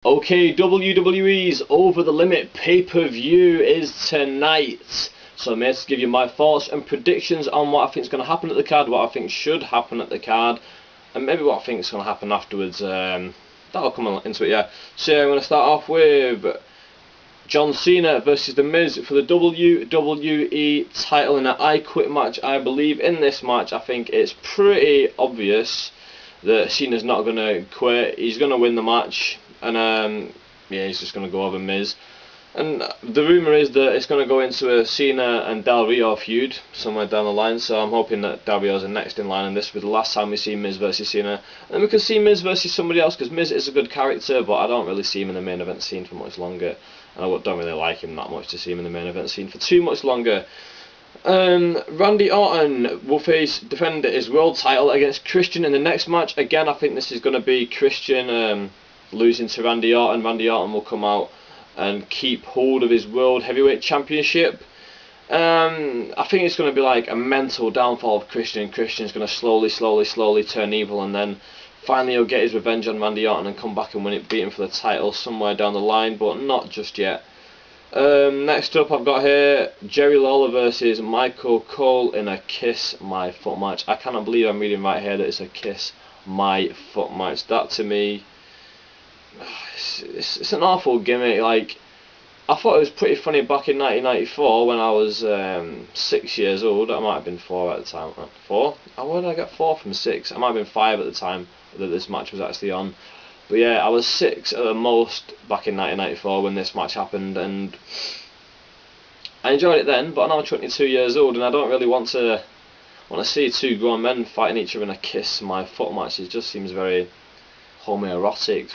Okay, WWE's Over the Limit pay-per-view is tonight. So I'm here to give you my thoughts and predictions on what I think is going to happen at the card, what I think should happen at the card, and maybe what I think is going to happen afterwards. That'll come into it, yeah. So I'm going to start off with John Cena versus The Miz for the WWE title in an I Quit match. I believe in this match, I think it's pretty obvious that Cena's not going to quit. He's going to win the match. And yeah, he's just going to go over Miz. And the rumour is that it's going to go into a Cena and Del Rio feud somewhere down the line. So I'm hoping that Del Rio's next in line, and this will be the last time we see Miz versus Cena. And then we can see Miz versus somebody else, because Miz is a good character, but I don't really see him in the main event scene for much longer. And I don't really like him that much to see him in the main event scene for too much longer. Randy Orton will defend his world title against Christian in the next match. Again, I think this is going to be Christian losing to Randy Orton. Randy Orton will come out and keep hold of his World Heavyweight Championship. I think it's going to be like a mental downfall of Christian. Christian's going to slowly turn evil, and then finally he'll get his revenge on Randy Orton and come back and beat him for the title somewhere down the line, but not just yet. Next up I've got here Jerry Lawler versus Michael Cole in a Kiss My Foot match. I cannot believe I'm reading right here that it's a Kiss My Foot match. That to me, it's an awful gimmick. Like, I thought it was pretty funny back in 1994 when I was 6 years old. I might have been 4 at the time. 4? Where did I get 4 from 6? I might have been 5 at the time that this match was actually on. But yeah, I was 6 at the most back in 1994 when this match happened, and I enjoyed it then. But I'm now 22 years old, and I don't really want to see two grown men fighting each other in a Kiss My Foot match. It just seems very homoerotic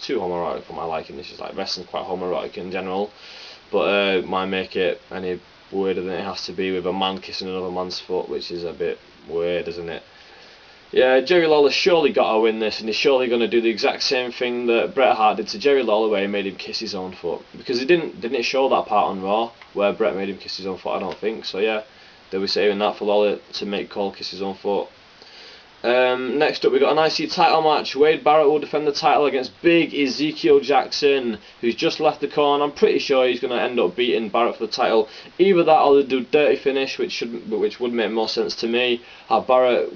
too homoerotic for my liking. It's just like wrestling's quite homoerotic in general, but why make it any weirder than it has to be with a man kissing another man's foot, which is a bit weird, isn't it? Yeah, Jerry Lawler surely got to win this, and he's surely going to do the exact same thing that Bret Hart did to Jerry Lawler, where he made him kiss his own foot, because didn't it show that part on Raw where Bret made him kiss his own foot? I don't think so. Yeah, they'll be saving that for Lawler to make Cole kiss his own foot. Next up we got an IC title match. Wade Barrett will defend the title against Big Ezekiel Jackson, who's just left the corner. I'm pretty sure he's going to end up beating Barrett for the title. Either that or they do dirty finish, which would make more sense to me. Have Barrett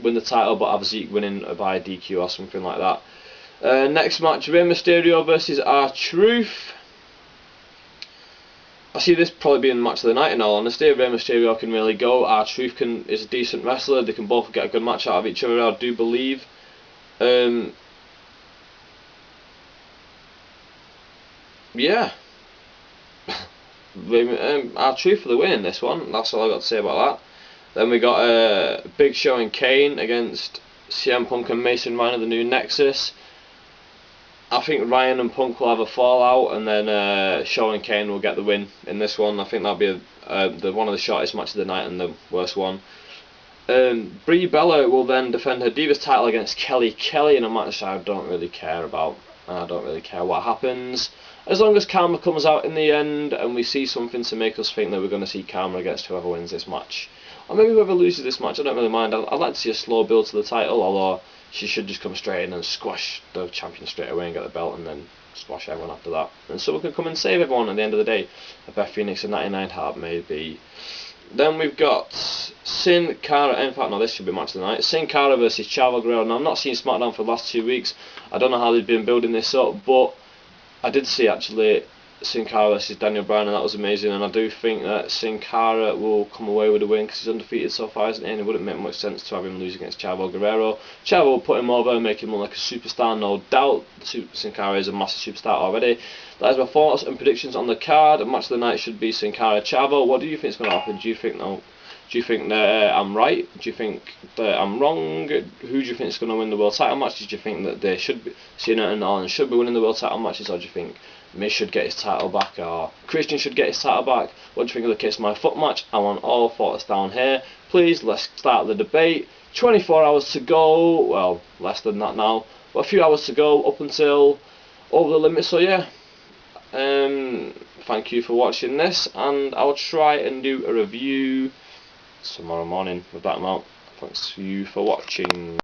win the title, but have Zeke winning by DQ or something like that. Next match, Rey Mysterio versus R-Truth. I see this probably being match of the night in all honesty. Rey Mysterio can really go. R-Truth is a decent wrestler. They can both get a good match out of each other, I do believe. Yeah. R-Truth for the win in this one. That's all I got to say about that. Then we got Big Show and Kane against CM Punk and Mason Ryan, the new Nexus. I think Ryan and Punk will have a fallout, and then Shaw and Kane will get the win in this one. I think that'll be one of the shortest matches of the night and the worst one. Brie Bella will then defend her Divas title against Kelly Kelly in a match I don't really care about. I don't really care what happens, as long as Karma comes out in the end and we see something to make us think that we're going to see Karma against whoever wins this match. Or maybe whoever loses this match, I don't really mind. I'd like to see a slow build to the title, although she should just come straight in and squash the champion straight away and get the belt, and then squash everyone after that. And someone can come and save everyone at the end of the day. A Beth Phoenix and 99 Hart maybe. Then we've got Sin Cara. In fact, no, this should be match of the night. Sin Cara versus Chavo Guerrero. Now, I've not seen SmackDown for the last 2 weeks. I don't know how they've been building this up, but I did see actually Sin Cara versus Daniel Bryan, and that was amazing. And I do think that Sin Cara will come away with a win, because he's undefeated so far, isn't he? And it wouldn't make much sense to have him lose against Chavo Guerrero. Chavo will put him over and make him look like a superstar, no doubt. Sin Cara is a massive superstar already. That is my thoughts and predictions on the card. Match of the night should be Sin Cara Chavo. What do you think is going to happen? Do you think that I'm right? Do you think that I'm wrong? Who do you think is going to win the world title matches? Do you think that they should be, Cena and Orton should be winning the world title matches, or do you think Miz should get his title back, or Christian should get his title back? What do you think of the Kiss My Foot match? I want all thoughts down here. Please, let's start the debate. 24 hours to go. Well, less than that now, but a few hours to go up until Over the Limit. So yeah, thank you for watching this, and I'll try and do a review tomorrow morning with that amount. Thanks to you for watching.